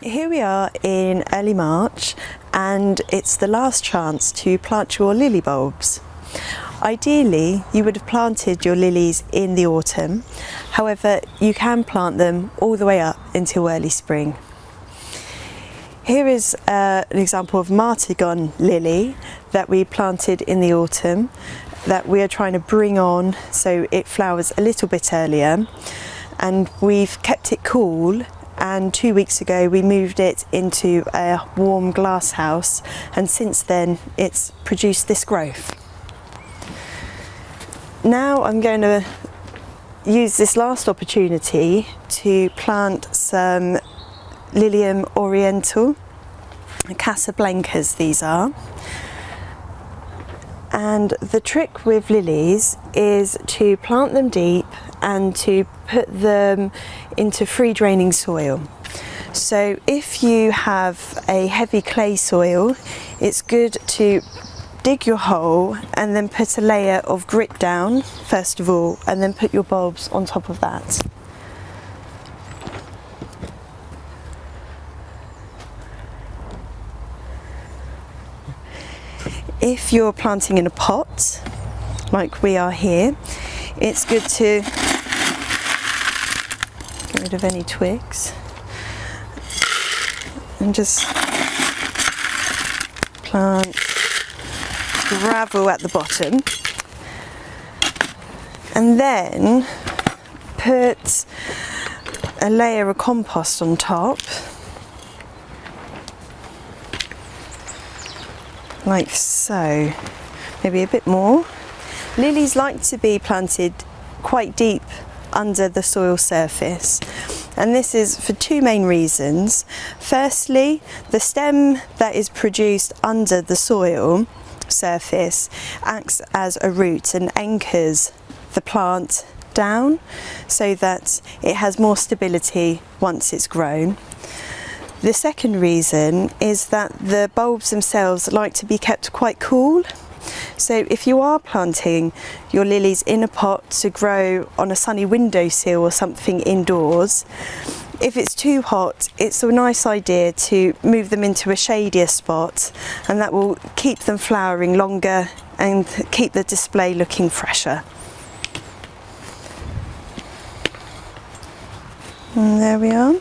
Here we are in early March and it's the last chance to plant your lily bulbs. Ideally you would have planted your lilies in the autumn, however you can plant them all the way up until early spring. Here is an example of Martagon lily that we planted in the autumn that we are trying to bring on so it flowers a little bit earlier, and we've kept it cool, and 2 weeks ago we moved it into a warm glass house and since then it's produced this growth. Now I'm going to use this last opportunity to plant some Lilium Oriental, Casablancas these are. And the trick with lilies is to plant them deep and to put them into free draining soil. So if you have a heavy clay soil, it's good to dig your hole and then put a layer of grit down first of all, and then put your bulbs on top of that. If you're planting in a pot, like we are here, it's good to get rid of any twigs and just plant gravel at the bottom, and then put a layer of compost on top, like so, maybe a bit more. Lilies like to be planted quite deep under the soil surface, and this is for two main reasons. Firstly, the stem that is produced under the soil surface acts as a root and anchors the plant down so that it has more stability once it's grown. The second reason is that the bulbs themselves like to be kept quite cool. So if you are planting your lilies in a pot to grow on a sunny windowsill or something indoors, if it's too hot, it's a nice idea to move them into a shadier spot, and that will keep them flowering longer and keep the display looking fresher. And there we are.